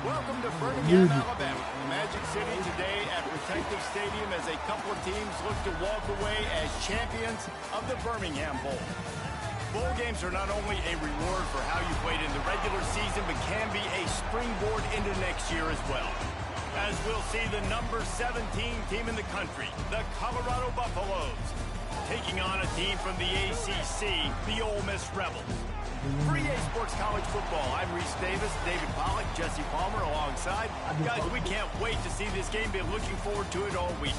Welcome to Birmingham, Alabama, the Magic City today at Protective Stadium as a couple of teams look to walk away as champions of the Birmingham Bowl. Bowl games are not only a reward for how you played in the regular season, but can be a springboard into next year as well. As we'll see the number 17 team in the country, the Colorado Buffaloes, taking on a team from the ACC, the Ole Miss Rebels. For EA Sports College Football, I'm Reese Davis, David Pollack, Jesse Palmer alongside. Guys, we can't wait to see this game. Been looking forward to it all week.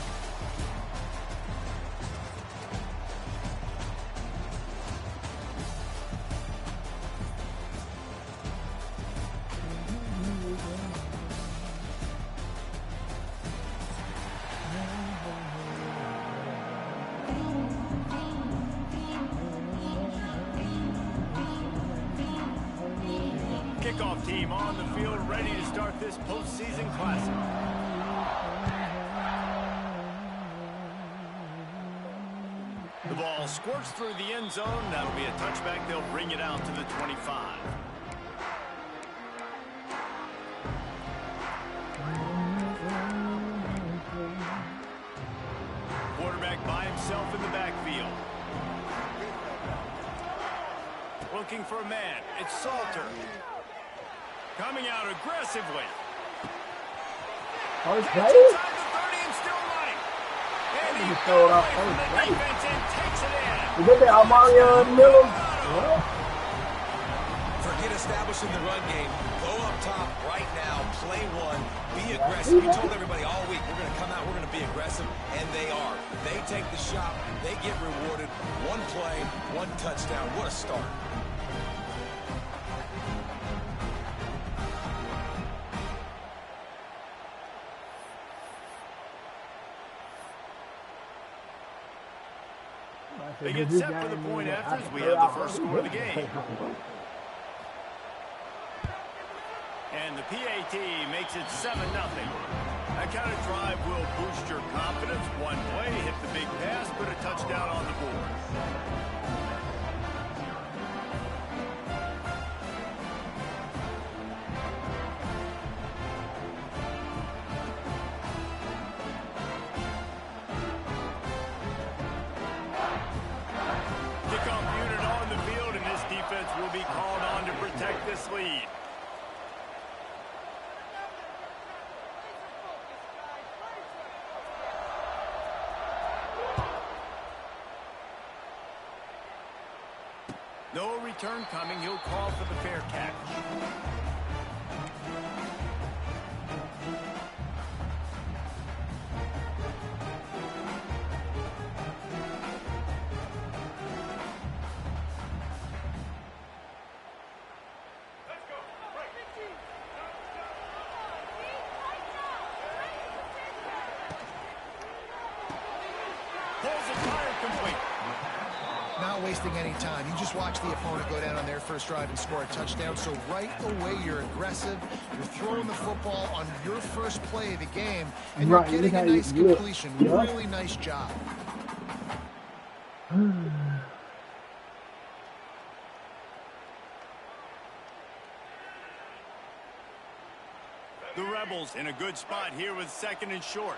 Kickoff team on the field, ready to start this postseason classic. The ball squirts through the end zone. That'll be a touchback. They'll bring it out to the 25. Quarterback by himself in the backfield. Looking for a man. It's Salter. Coming out aggressively. First Inside play? the 30 and still running. And he throw it off from the first play. defense and takes it in. You get that Amarion Miller? Yeah. Forget establishing the run game. Go up top right now. Play one. Be aggressive. We told everybody all week we're going to come out, we're going to be aggressive, and they are. They take the shot. They get rewarded. One play, one touchdown. What a start. They get set for the point after as we have the first score of the game. And the PAT makes it 7-0. That kind of drive will boost your confidence. One play, hit the big pass, put a touchdown on the board. Kickoff unit on the field, and this defense will be called on to protect this lead. No return coming. He'll call for the fair catch. Pulls it, fired, complete. Not wasting any time. You just watch the opponent go down on their first drive and score a touchdown. So right away, you're aggressive. You're throwing the football on your first play of the game, and you're getting a nice completion. Really nice job. The Rebels in a good spot here with 2nd and short.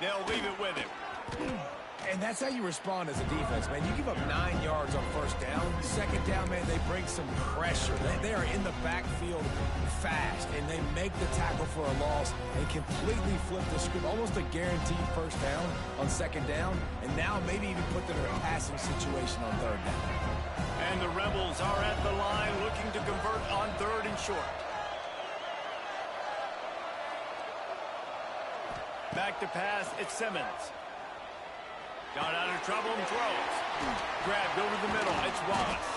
They'll leave it with him. And that's how you respond as a defense, man. You give up 9 yards on first down. 2nd down, man, they bring some pressure. They are in the backfield fast, and they make the tackle for a loss and completely flip the script. Almost a guaranteed first down on 2nd down, and now maybe even put them in a passing situation on 3rd down. And the Rebels are at the line looking to convert on 3rd and short. Back to pass, it's Simmons. Got out of trouble and throws. Grabbed over the middle, it's Wallace.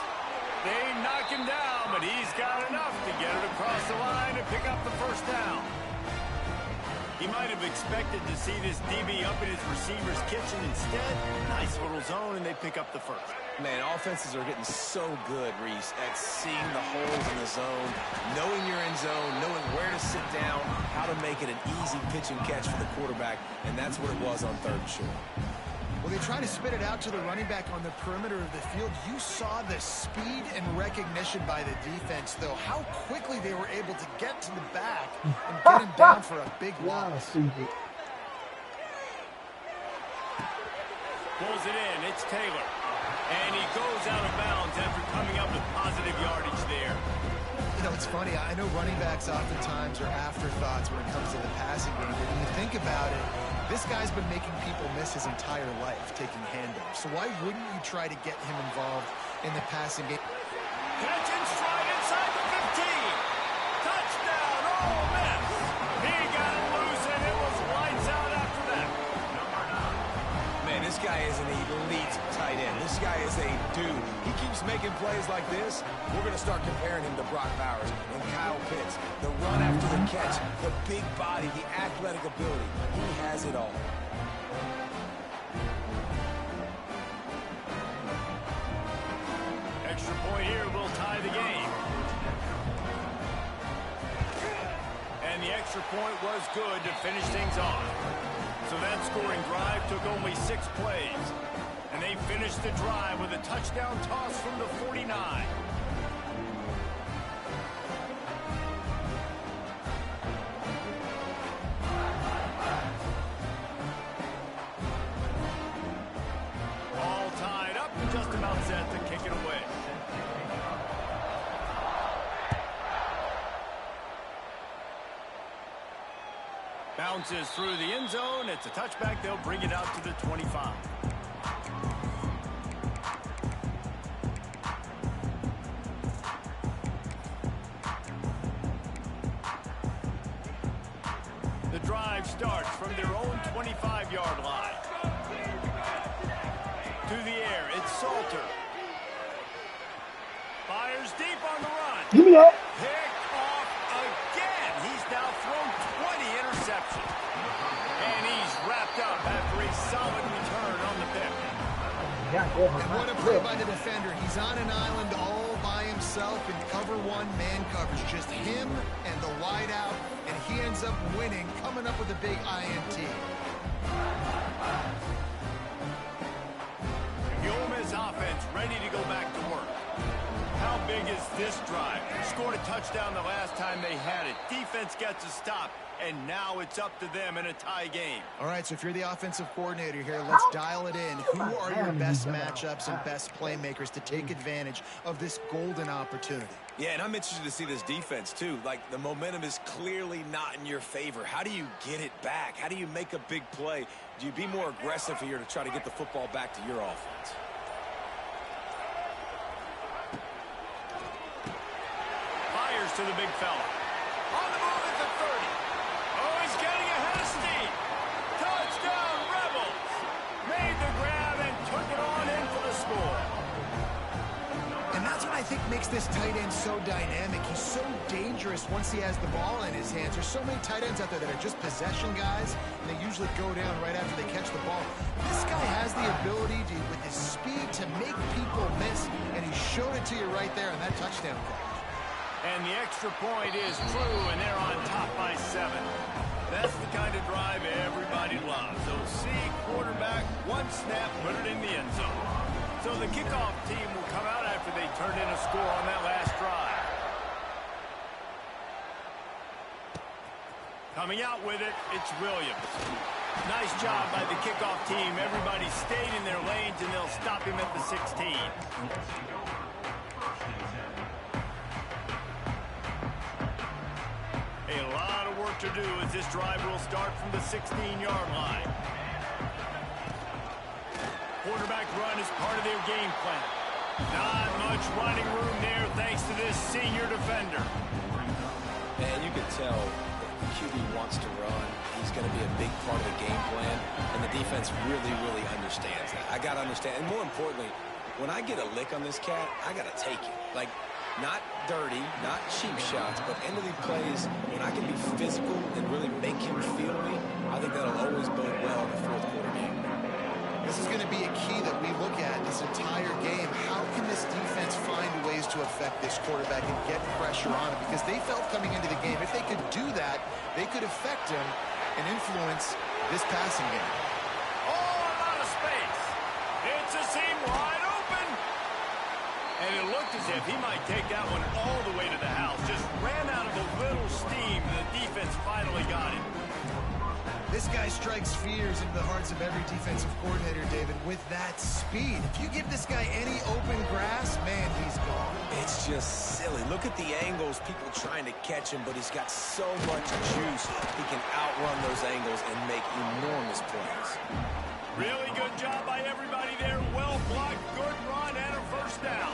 They knock him down, but he's got enough to get it across the line and pick up the first down. He might have expected to see this DB up in his receiver's kitchen. Instead, nice little zone, and they pick up the first. Man, offenses are getting so good, Reese, at seeing the holes in the zone, knowing you're in zone, knowing where to sit down, how to make it an easy pitch and catch for the quarterback, and that's what it was on 3rd and short. Well, they try to spit it out to the running back on the perimeter of the field. You saw the speed and recognition by the defense, though. How quickly they were able to get to the back and get him down for a big loss. Pulls it in. It's Taylor. And he goes out of bounds after coming up with positive yardage there. You know, it's funny. I know running backs oftentimes are afterthoughts when it comes to the passing game. But when you think about it, this guy's been making people miss his entire life taking handoffs. So why wouldn't you try to get him involved in the passing game? Catch and stride inside the 15. Touchdown. Oh, miss. He got it loose, and it was lights out after that. Man, this guy is an elite tight end. This guy is a dude. He keeps making plays like this. We're going to start comparing him to Brock Bowers and Kyle Pitts. The run after the catch, the big body, the athletic ability. He has it all. Extra point here will tie the game. And the extra point was good to finish things off. So that scoring drive took only 6 plays. And they finished the drive with a touchdown toss from the 49. All tied up and just about set to kick it away. Bounces through the end zone. It's a touchback. They'll bring it out to the 25. The drive starts from their own 25-yard line. To the air, it's Salter. Fires deep on the run. Give me that. Picked off again. He's now thrown 20 interceptions. And he's wrapped up after a solid return on the pick. And what a play by the defender. He's on an island all by himself in cover 1 man coverage. Just him and the wide out. And he ends up winning, coming up with a big INT. The Ole Miss offense ready to go back to work. How big is this drive? Scored a touchdown the last time they had it. Defense gets a stop, and now it's up to them in a tie game. All right, so if you're the offensive coordinator here, let's dial it in. Who are your best matchups and best playmakers to take advantage of this golden opportunity? Yeah, and I'm interested to see this defense, too. Like, the momentum is clearly not in your favor. How do you get it back? How do you make a big play? Do you be more aggressive here to try to get the football back to your offense? Fires to the big fella. On the move at the 30. Oh, he's getting ahead of steam. Touchdown, Rebels. Made the grab and took it on in for the score. And that's what I think makes this tight end so dynamic. He's so dangerous once he has the ball in his hands. There's so many tight ends out there that are just possession guys, and they usually go down right after they catch the ball. This guy has the ability to, with his speed, to make people miss, and he showed it to you right there on that touchdown catch. And the extra point is true, and they're on top by 7. That's the kind of drive everybody loves. So see quarterback, one snap, put it in the end zone. So the kickoff team will come out after they turned in a score on that last drive. Coming out with it, it's Williams. Nice job by the kickoff team. Everybody stayed in their lanes, and they'll stop him at the 16. A lot of work to do as this drive will start from the 16-yard line. Quarterback run is part of their game plan. Not much running room there thanks to this senior defender. Man, you can tell if the QB wants to run, he's going to be a big part of the game plan, and the defense really, really understands that. I got to understand, and more importantly, when I get a lick on this cat, I got to take it. Like, not dirty, not cheap shots, but end of the plays, when I can be physical and really make him feel me, I think that'll always bode well in the fourth quarter game. This is going to be a key that we look at this entire game. How can this defense find ways to affect this quarterback and get pressure on him? Because they felt coming into the game, if they could do that, they could affect him and influence this passing game. Oh, a lot of space. Splits the seam wide open. And it looked as if he might take that one all the way to the house. Just ran out of a little steam, and the defense finally got it. This guy strikes fears into the hearts of every defensive coordinator, David, with that speed. If you give this guy any open grass, man, he's gone. It's just silly. Look at the angles, people trying to catch him, but he's got so much juice. He can outrun those angles and make enormous plays. Really good job by everybody there. Well blocked, good run, and a first down.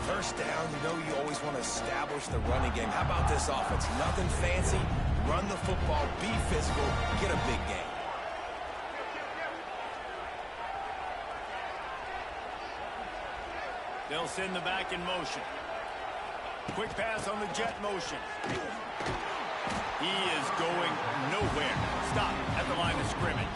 First down, you know you always want to establish the running game. How about this offense? Nothing fancy. Run the football, be physical, get a big game. They'll send the back in motion. Quick pass on the jet motion. He is going nowhere. Stop at the line of scrimmage.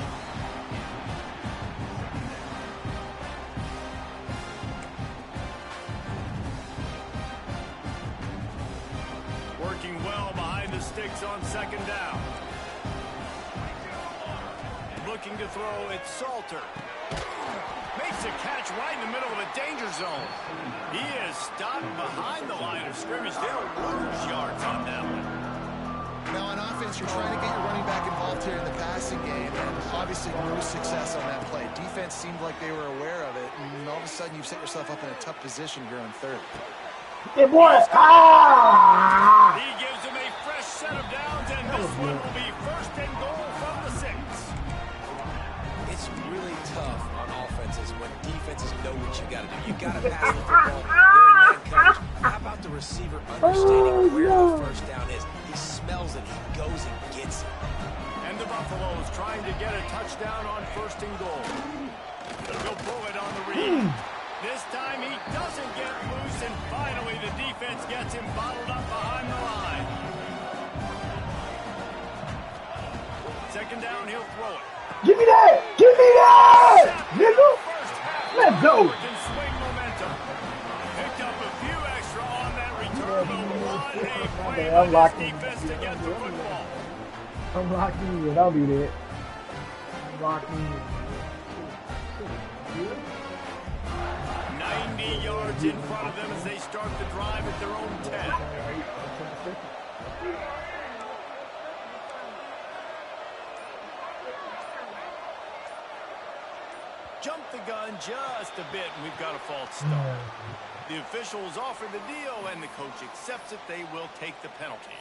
Working well behind the sticks on second down. Looking to throw, it's Salter. Makes a catch right in the middle of a danger zone. He is stopped behind the line of scrimmage. They'll lose yards on that one. Now on offense, you're trying to get your running back involved here in the passing game, and obviously no success on that play. Defense seemed like they were aware of it, and all of a sudden you've set yourself up in a tough position here on third. Hey, boy. He gives him a fresh set of downs, and this one will be first and goal from the 6. It's really tough on offenses when defenses know what you got to do. You got to pass the football. They're in man coverage. How about the receiver understanding where the first down is? He smells it. He goes and gets it. And the Buffaloes trying to get a touchdown on first and goal. He'll pull it on the read. This time he doesn't get loose, and finally the defense gets him bottled up behind the line. Second down, he'll throw it. Give me that! Give me that! Nigga! Let's go! Can swing momentum. Picked up a few extra on that return, but what a play by this defense to get the football. I'm locked in. I'll do that. I'm locked in. 90 yards in front of them as they start the drive at their own 10. Jump the gun just a bit, and we've got a false start. The officials offer the deal, and the coach accepts it. They will take the penalty.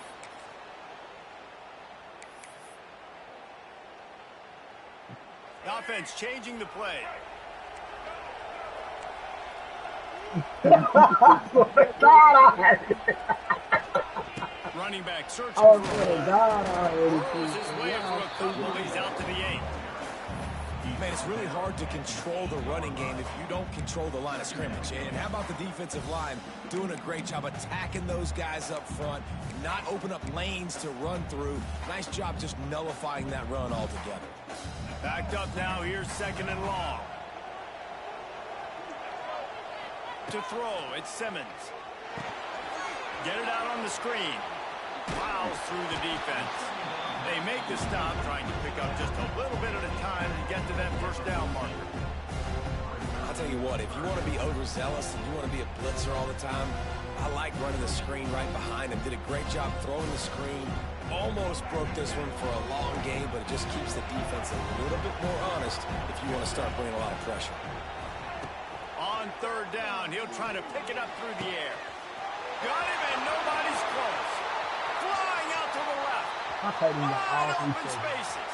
The offense changing the play. Running back searching for a throws his way for a couple. He's out to the 8. Man, it's really hard to control the running game if you don't control the line of scrimmage. And how about the defensive line doing a great job attacking those guys up front, not open up lanes to run through. Nice job just nullifying that run altogether. Backed up now. Here's second and long. To throw, it's Simmons. Get it out on the screen. Plows through the defense. They make the stop, trying to pick up just a little bit at a time to get to that first down marker. I'll tell you what, if you want to be overzealous and you want to be a blitzer all the time, I like running the screen right behind him. Did a great job throwing the screen. Almost broke this one for a long game, but it just keeps the defense a little bit more honest if you want to start bringing a lot of pressure. On third down, he'll try to pick it up through the air. Got him, and nobody's close. Flying out to the left. I told him that all Open three spaces.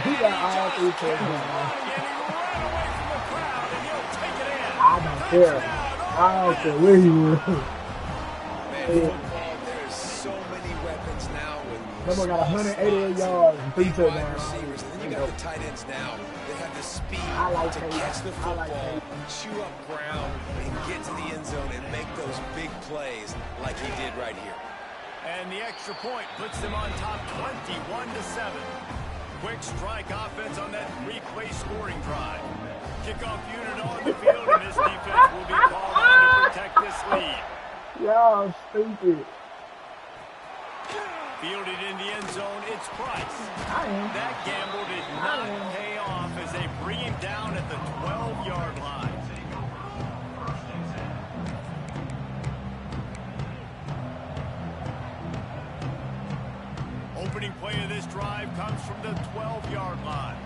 He got all three And he touchdowns. ran away from the crowd, and he'll take it in. I don't care. I don't care where he was. Man, football, there's so many weapons now. Someone got 188 yards and 3 touchdowns. Receivers, and then you got the tight ends now. They have the speed to catch the football, chew up ground, and get to the end zone and make those big plays like he did right here. And the extra point puts them on top 21-7. Quick strike offense on that three-play scoring drive. Kickoff unit on the field, and this defense will be called on to protect this lead. Y'all stupid. Fielded in the end zone, it's Price. I am. That gamble did not pay off as they bring him down at the drive comes from the 12-yard line.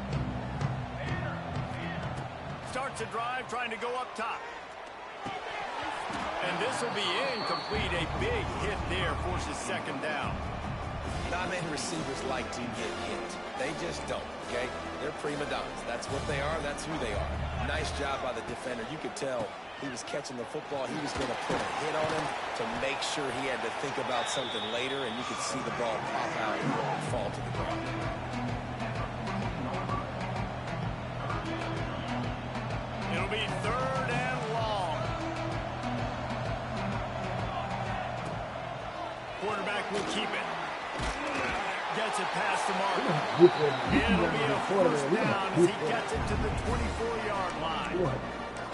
Starts a drive trying to go up top. And this will be incomplete. A big hit there forces second down. Not many receivers like to get hit. They just don't, okay? They're prima donnas. That's what they are. That's who they are. Nice job by the defender. You could tell he was catching the football. He was going to put a hit on him to make sure he had to think about something later, and you could see the ball pop out and fall to the ground. It'll be third and long. Quarterback will keep it. Gets it past the mark. It'll be a first down as he gets it to the 24-yard line.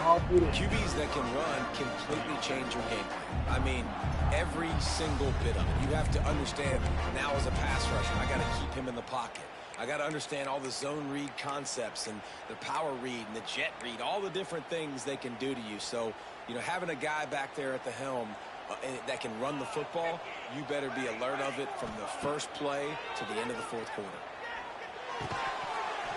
QBs that can run completely change your game plan. I mean, every single bit of it. You have to understand now as a pass rusher, I got to keep him in the pocket. I got to understand all the zone read concepts and the power read and the jet read, all the different things they can do to you. So, you know, having a guy back there at the helm that can run the football, you better be alert of it from the first play to the end of the fourth quarter.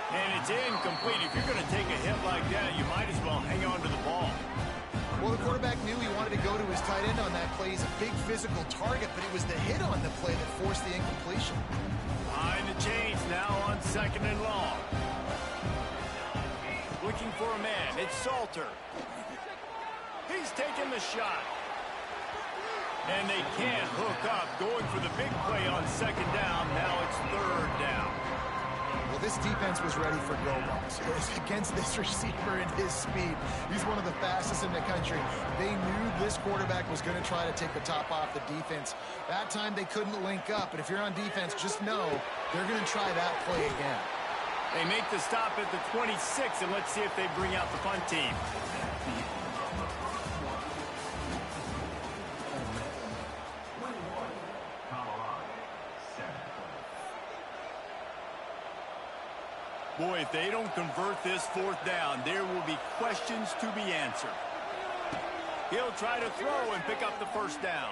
And it's incomplete. If you're going to take a hit like that, you might as well hang on to the ball. Well, the quarterback knew he wanted to go to his tight end on that play. He's a big physical target, but it was the hit on the play that forced the incompletion. Behind the chains now on second and long. Looking for a man. It's Salter. He's taking the shot. And they can't hook up. Going for the big play on second down. Now it's third down. Well, this defense was ready for go balls. Against this receiver and his speed, he's one of the fastest in the country. They knew this quarterback was going to try to take the top off the defense. That time they couldn't link up, but if you're on defense, just know they're going to try that play again. They make the stop at the 26, and let's see if they bring out the punt team. Boy, if they don't convert this fourth down, there will be questions to be answered. He'll try to throw and pick up the first down.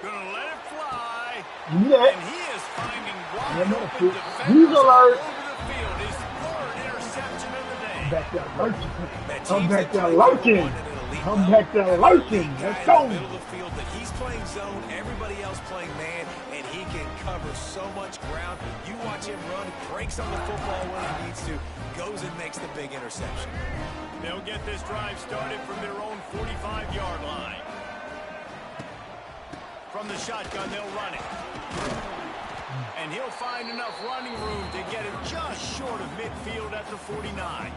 Gonna let it fly. Yeah. And he is finding wide open defenders He's all alert. over the field. His third interception of the day. Back there lurking. Come back there lurking. Come back there lurking. Let's go. Middle of the field that he's playing zone, everybody else playing man, and he can cover so much ground. You watch him run, breaks on the football when he needs to, goes and makes the big interception. They'll get this drive started from their own 45-yard line. From the shotgun, they'll run it. And he'll find enough running room to get it just short of midfield at the 49.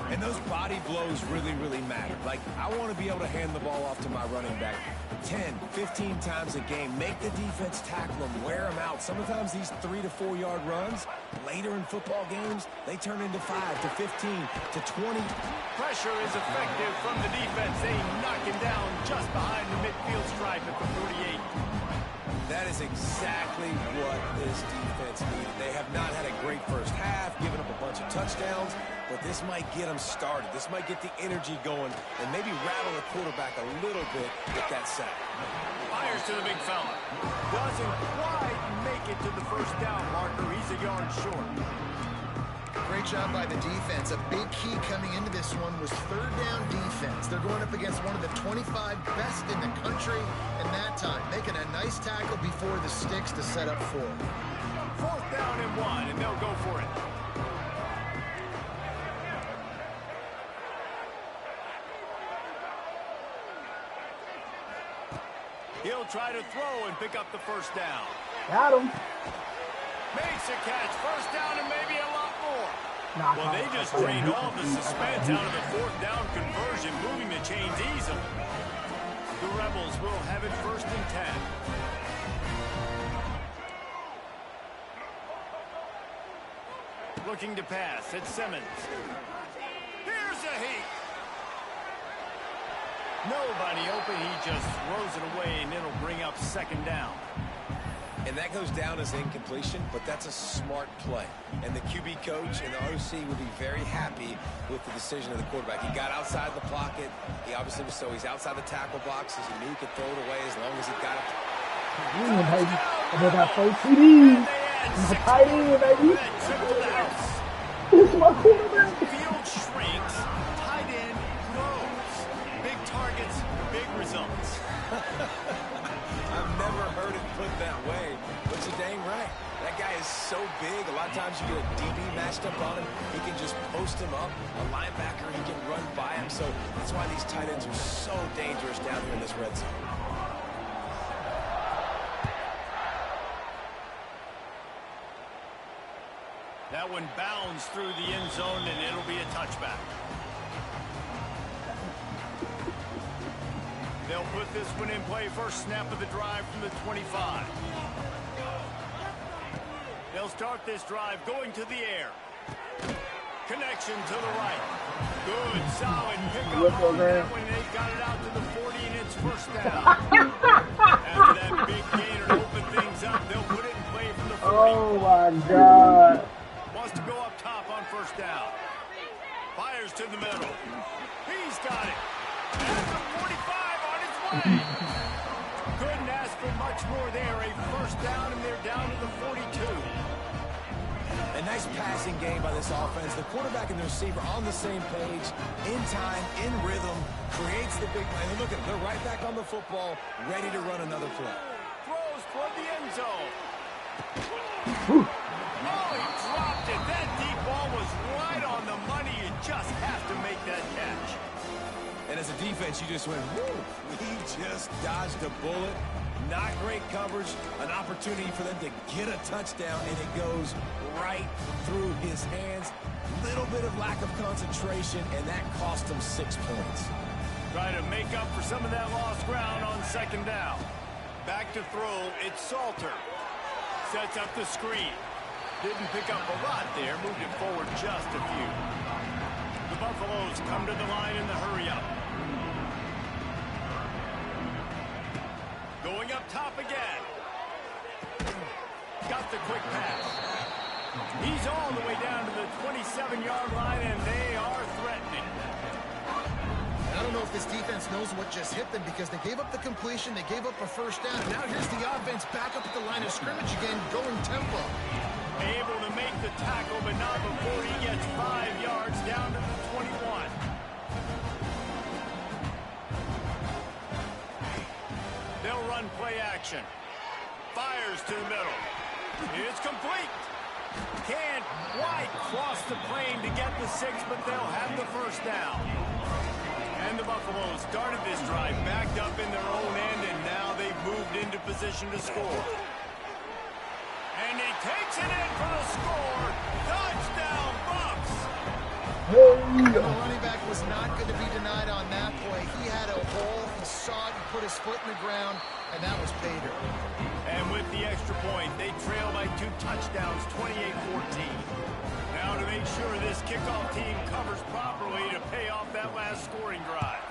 And those body blows really, really matter. Like, I want to be able to hand the ball off to my running back 10, 15 times a game. Make the defense tackle them, wear them out. Sometimes these 3 to 4 yard runs, later in football games, they turn into 5 to 15 to 20. Pressure is effective from the defense. They knock him down just behind the midfield stripe at the 38. That is exactly what this defense needed. They have not had a great first half, giving up a bunch of touchdowns, but this might get them started. This might get the energy going and maybe rattle the quarterback a little bit with that sack. Fires to the big fella. Doesn't quite make it to the first down marker. He's a yard short. Great job by the defense. A big key coming into this one was third down defense. They're going up against one of the 25 best in the country, and that time making a nice tackle before the sticks to set up fourth. Fourth down and 1, and they'll go for it. He'll try to throw and pick up the first down. Got him. Makes a catch. First down and maybe a lot more. Well, they just drained all the suspense out of the fourth down conversion, moving the chains easily. The Rebels will have it first and 10. Looking to pass. It's Simmons. Here's a heat. Nobody open. He just throws it away, and it'll bring up second down. And that goes down as incompletion, but that's a smart play. And the QB coach and the OC would be very happy with the decision of the quarterback. He got outside the pocket. He obviously was he's outside the tackle boxes. He knew he could throw it away as long as he got it. Baby. And they got 4 TDs. My tight end, baby. It's my quarterback. Field shrinks, tight end grows. Big targets, big results. I've never heard it put that way, but you're dang right. That guy is so big, a lot of times you get a DB matched up on him. He can just post him up. A linebacker, he can run by him. So that's why these tight ends are so dangerous down here in this red zone. That one bounds through the end zone, and it'll be a touchback. They'll put this one in play. First snap of the drive from the 25. They'll start this drive going to the air. Connection to the right. Good, solid pickup on that when they got it out to the 40, and it's first down. After that big gainer to open things up, they'll put it in play from the 40. Oh, my God. Wants to go up top on first down. Fires to the middle. He's got it. And the 45 on its way. Couldn't ask for much more there. A first down, and they're down to the 42. A nice passing game by this offense. The quarterback and the receiver on the same page, in time, in rhythm, creates the big play. And look at them. They're right back on the football, ready to run another play. Throws toward the end zone. Oh, he dropped it. That deep ball was right on the money. You just have to make that catch. And as a defense, you just went, whoo. He just dodged a bullet. Not great coverage. An opportunity for them to get a touchdown, and it goes right through his hands. Little bit of lack of concentration, and that cost him 6 points. Trying to make up for some of that lost ground on second down. Back to throw. It's Salter. Sets up the screen. Didn't pick up a lot there. Moved it forward just a few. The Buffaloes come to the line in the hurry-up. Going up top again. Got the quick pass. He's all the way down to the 27-yard line, and they are threatening. I don't know if this defense knows what just hit them because they gave up the completion, they gave up a first down, and now here's the offense back up at the line of scrimmage again, going tempo. Able to make the tackle, but not before he gets 5 yards down to the 21. They'll run play action. Fires to the middle. It's complete. Can't quite cross the plane to get the 6, but they'll have the first down. And the Buffaloes started this drive backed up in their own end, and now they've moved into position to score. And he takes it in for the score. Touchdown, Bucks! The running back was not going to be denied on that play. He had a hole, he saw it, he put his foot in the ground, and that was pay dirt. And with the extra point, they trail by 2 touchdowns, 28-14. Now to make sure this kickoff team covers properly to pay off that last scoring drive.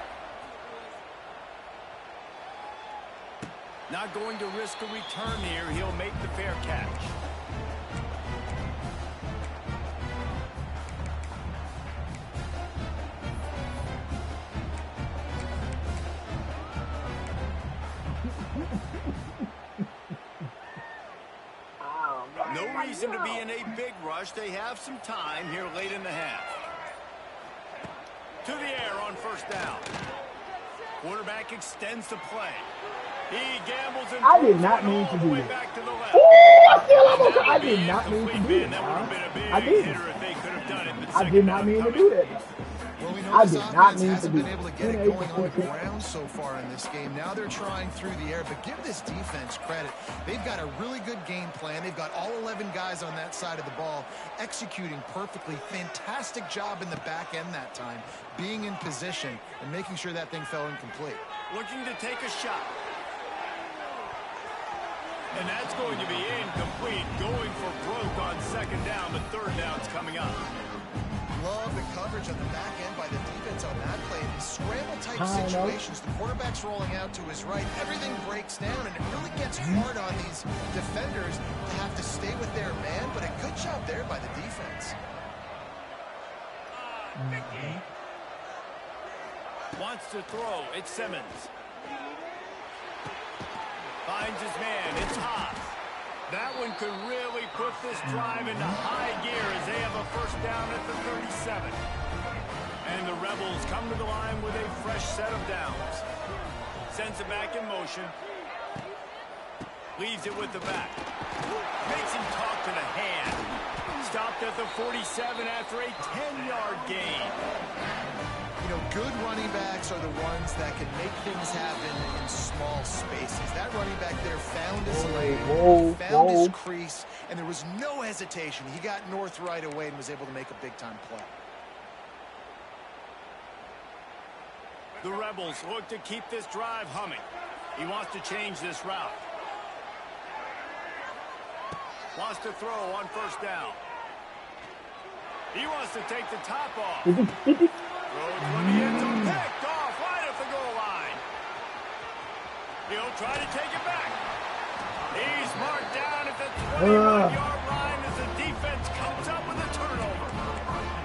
Not going to risk a return here. He'll make the fair catch. No reason to be in a big rush. They have some time here late in the half. To the air on first down. Quarterback extends the play. He gambles and I did not mean to do that. back to the left. I did not mean to do that. I didn't. I did not mean to do that. Well, we know I this did not offense mean to hasn't do been able to get it going on the ground so far in this game. Now they're trying through the air, but give this defense credit. They've got a really good game plan. They've got all 11 guys on that side of the ball executing perfectly. Fantastic job in the back end that time, being in position and making sure that thing fell incomplete. Looking to take a shot. And that's going to be incomplete. Going for broke on second down, but third down's coming up. Love the coverage on the back end by the defense on that play. In scramble-type situations, the quarterback's rolling out to his right. Everything breaks down, and it really gets hard on these defenders to have to stay with their man, but a good job there by the defense. Wants to throw. It's Simmons. Finds his man. It's Haas. That one could really put this drive into high gear as they have a first down at the 37. And the Rebels come to the line with a fresh set of downs. Sends it back in motion. Leaves it with the back. Makes him talk to the hand. Stopped at the 47 after a 10-yard gain. You know, good running backs are the ones that can make things happen in small spaces. That running back there found his lane, found his crease, and there was no hesitation. He got north right away and was able to make a big-time play. The Rebels look to keep this drive humming. He wants to change this route. Wants to throw on first down. He wants to take the top off. Throws from the end zone, picked off right at the goal line. He'll try to take it back. He's marked down at the 21-yard line as the defense comes up with a turnover.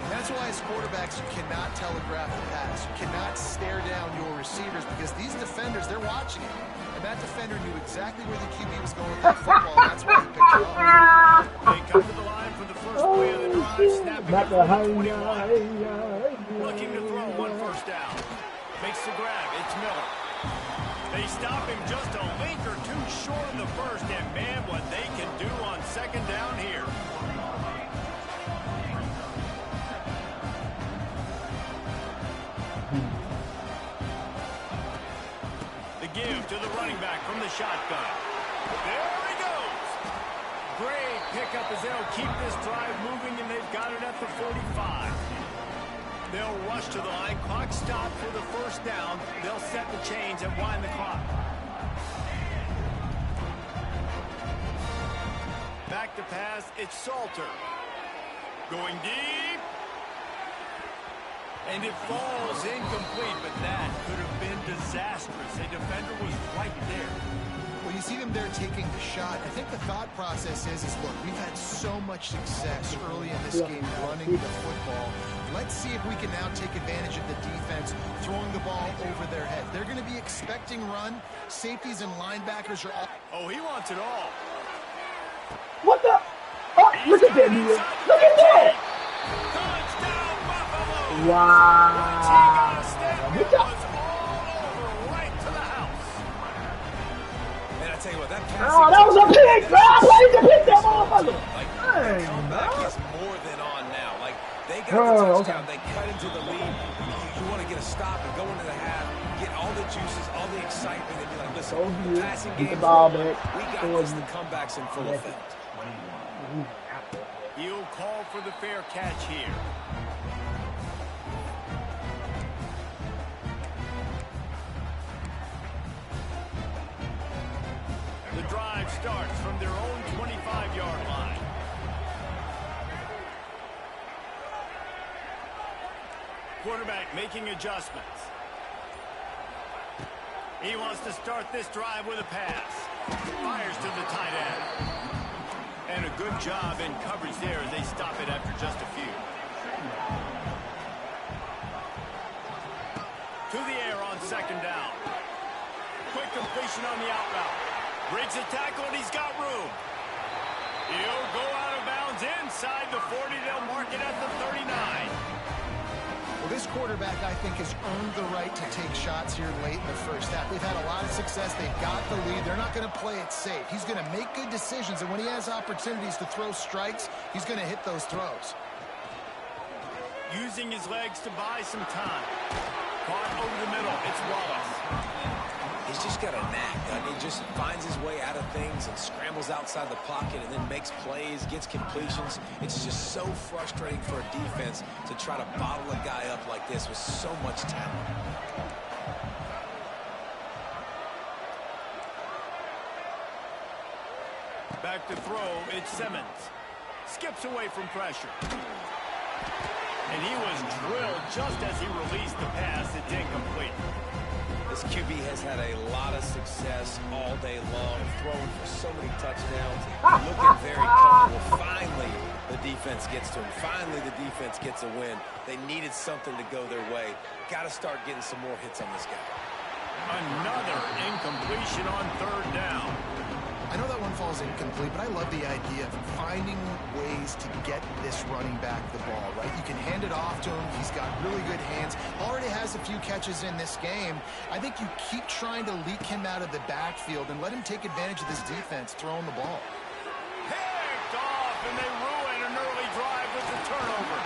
That's why as quarterbacks you cannot telegraph the pass. You cannot stare down your receivers because these defenders, they're watching it. And that defender knew exactly where the QB was going with that football. That's why he picked it up. They come to the line for the first play of the drive, snapping it from the 21. Looking to throw on first down. Makes the grab. It's Miller. They stop him just a link or two short of the first, and man, what they can do on second down here. The give to the running back from the shotgun. There he goes. Great pickup as they'll keep this drive moving, and they've got it at the 45. They'll rush to the line. Clock stop for the first down. They'll set the chains and wind the clock. Back to pass. It's Salter. Going deep. And it falls incomplete, but that could have been disastrous. A defender was right there. When you see them there taking the shot, I think the thought process is look, we've had so much success early in this game running the football. Let's see if we can now take advantage of the defense throwing the ball over their head. They're going to be expecting run. Safeties and linebackers are all... Oh, he wants it all. What the? Oh, look at that, Neil. Look at that. Touchdown, Buffalo. Wow. It was all over right to the house. And I tell you what, that pass. Oh, that was a pick, bro. Why did you pick that motherfucker? Like, Dang, the comeback bro. is more than on now. Like, they got the touchdown. Okay. They cut into the lead. You want to get a stop and go into the half, get all the juices, all the excitement, and be like, listen, the passing game, the ball back. We got this. The comeback's in full effect. He'll call for the fair catch here. The drive starts from their own 25-yard line. Quarterback making adjustments. He wants to start this drive with a pass. Fires to the tight end. And a good job in coverage there as they stop it after just a few. To the air on second down. Quick completion on the out route. Breaks a tackle and he's got room. He'll go out of bounds inside the 40. They'll mark it at the 39. Well, this quarterback, I think, has earned the right to take shots here late in the first half. They've had a lot of success. They've got the lead. They're not going to play it safe. He's going to make good decisions, and when he has opportunities to throw strikes, he's going to hit those throws. Using his legs to buy some time. Caught over the middle. It's Wallace. He's just got a knack. I mean, he just finds his way out of things and scrambles outside the pocket and then makes plays, gets completions. It's just so frustrating for a defense to try to bottle a guy up like this with so much talent. Back to throw, it's Simmons. Skips away from pressure. And he was drilled just as he released the pass. It's incomplete. This QB has had a lot of success all day long, throwing for so many touchdowns, looking very comfortable. Finally, the defense gets to him. Finally, the defense gets a win. They needed something to go their way. Got to start getting some more hits on this guy. Another incompletion on third down. I I know that one falls incomplete, but I love the idea of finding ways to get this running back the ball, right? You can hand it off to him. He's got really good hands. Already has a few catches in this game. I think you keep trying to leak him out of the backfield and let him take advantage of this defense throwing the ball. Picked off, and they ruin an early drive with the turnover.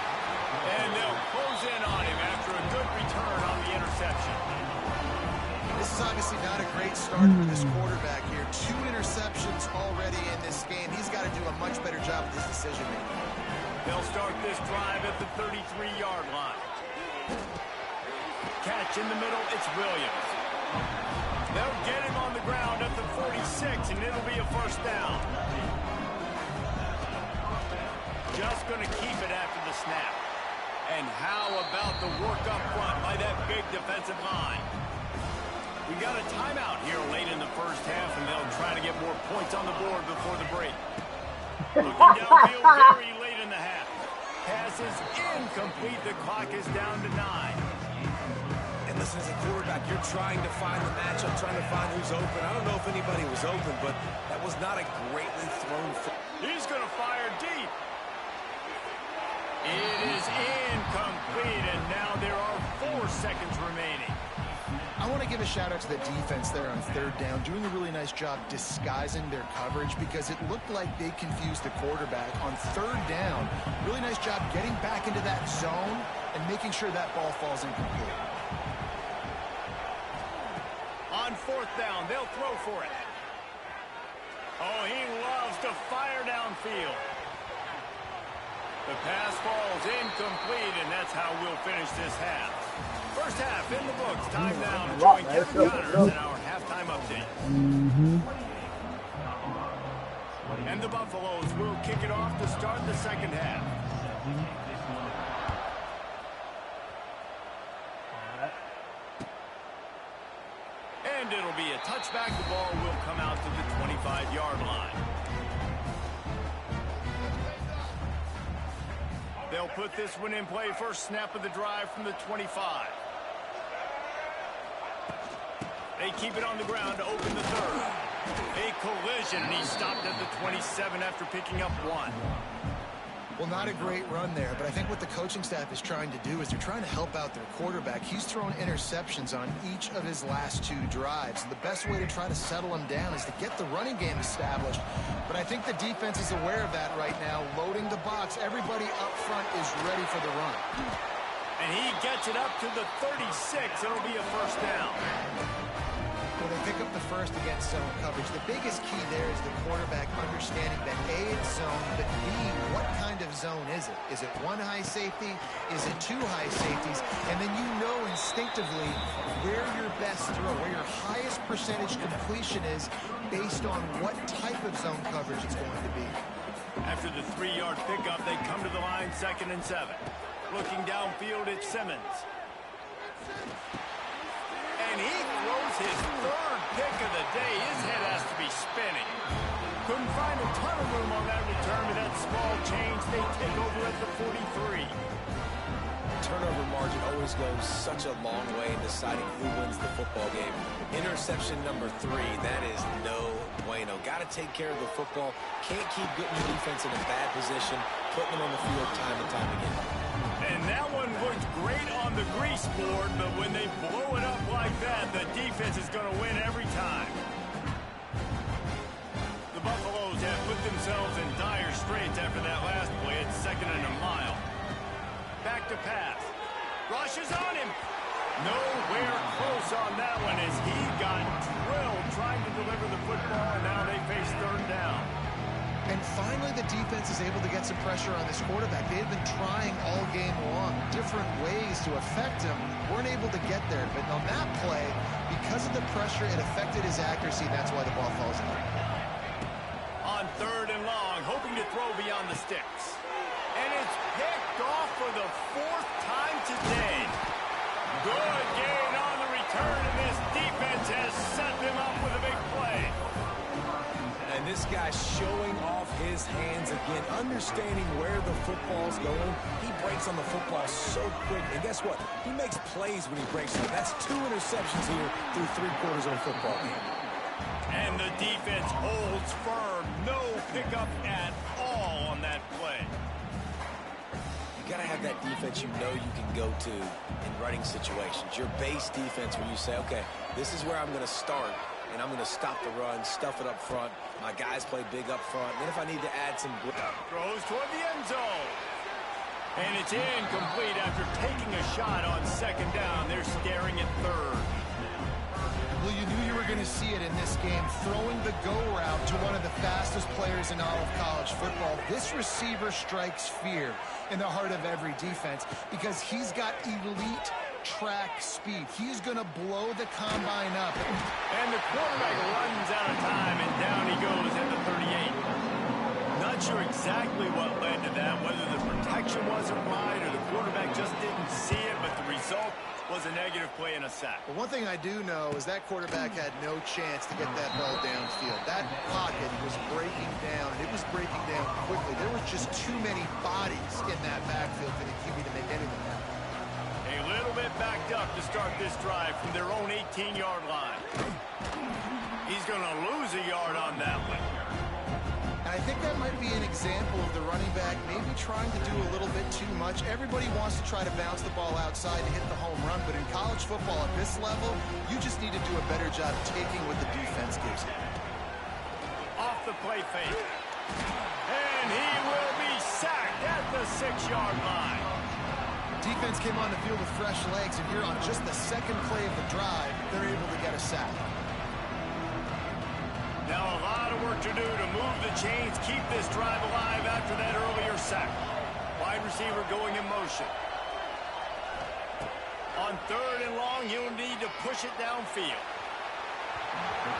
And they'll close in on him after a good return on the interception. This is obviously not a great start for this quarterback here. 2 interceptions already in this game. He's got to do a much better job with his decision-making. They'll start this drive at the 33-yard line. Catch in the middle, it's Williams. They'll get him on the ground at the 46, and it'll be a first down. Just going to keep it after the snap. And how about the work up front by that big defensive line? We got a timeout here late in the first half, and they'll try to get more points on the board before the break. Looking downfield very late in the half. Pass is incomplete. The clock is down to 9. And listen, as a quarterback, you're trying to find the matchup, trying to find who's open. I don't know if anybody was open, but that was not a greatly thrown. He's going to fire deep. It is incomplete, and now there are 4 seconds remaining. I want to give a shout out to the defense there on 3rd down, doing a really nice job disguising their coverage because it looked like they confused the quarterback on 3rd down. Really nice job getting back into that zone and making sure that ball falls incomplete. On 4th down, they'll throw for it. Oh, he loves to fire downfield. The pass falls incomplete, and that's how we'll finish this half. First half in the books. Time now to join Kevin Connors in our halftime update. And the Buffaloes will kick it off to start the second half. And it'll be a touchback. The ball will come out to the 25-yard line. They'll put this one in play. First snap of the drive from the 25. They keep it on the ground to open the 3rd. A collision, and he stopped at the 27 after picking up 1. Well, not a great run there, but I think what the coaching staff is trying to do is they're trying to help out their quarterback. He's thrown interceptions on each of his last 2 drives. And the best way to try to settle him down is to get the running game established. But I think the defense is aware of that right now, loading the box. Everybody up front is ready for the run. And he gets it up to the 36. It'll be a first down. Well, they pick up the first against zone coverage. The biggest key there is the quarterback understanding that A, it's zone, but B, what kind of zone is it? Is it 1 high safety? Is it 2 high safeties? And then you know instinctively where your best throw, where your highest percentage completion is based on what type of zone coverage it's going to be. After the 3-yard pickup, they come to the line 2nd and 7. Looking downfield, it's Simmons. And he throws his 3rd pick of the day. His head has to be spinning. Couldn't find a ton of room on that return with that small change. They take over at the 43. Turnover margin always goes such a long way in deciding who wins the football game. Interception number 3, that is no bueno. Got to take care of the football. Can't keep getting the defense in a bad position, putting them on the field time and time again. And that one looked great on the grease board, but when they blow it up like that, the defense is going to win every time. The Buffaloes have put themselves in dire straits after that last play. It's 2nd and a mile. Back to pass. Rushes on him. Nowhere close on that one as he got drilled trying to deliver the football, and now they face 3rd down. And finally, the defense is able to get some pressure on this quarterback. They had been trying all game long, different ways to affect him. Weren't able to get there. But on that play, because of the pressure, it affected his accuracy. That's why the ball falls out. On 3rd and long, hoping to throw beyond the sticks. And it's picked off for the 4th time today. Good gain on the return, and this defense has set them up with a big play. And this guy showing off his hands again, understanding where the football's going. He breaks on the football so quick. And guess what? He makes plays when he breaks on it. That's 2 interceptions here through 3 quarters of a football game. And the defense holds firm. No pickup at all on that play. You got to have that defense you know you can go to in running situations. Your base defense where you say, okay, this is where I'm going to start, and I'm going to stop the run, stuff it up front. My guys play big up front. Then if I need to add some... Throws toward the end zone. And it's incomplete after taking a shot on second down. They're staring at third. Well, you knew you were going to see it in this game, throwing the go route to one of the fastest players in all of college football. This receiver strikes fear in the heart of every defense because he's got elite track speed. He's going to blow the combine up. And the quarterback runs out of time, and down he goes at the 38. Not sure exactly what led to that, whether the protection wasn't right or the quarterback just didn't see it, but the result was a negative play and a sack. But one thing I do know is that quarterback had no chance to get that ball downfield. That pocket was breaking down, and it was breaking down quickly. There was just too many bodies in that backfield for the QB to make anything happen. A little bit backed up to start this drive from their own 18-yard line. He's going to lose a yard on that one. And I think that might be an example of the running back maybe trying to do a little bit too much. Everybody wants to try to bounce the ball outside and hit the home run, but in college football at this level, you just need to do a better job taking what the defense gives you. Off the play fake. And he will be sacked at the 6-yard line. Defense came on the field with fresh legs, and here on just the second play of the drive, they're able to get a sack. Now a lot of work to do to move the chains, keep this drive alive after that earlier sack. Wide receiver going in motion. On third and long, he'll need to push it downfield.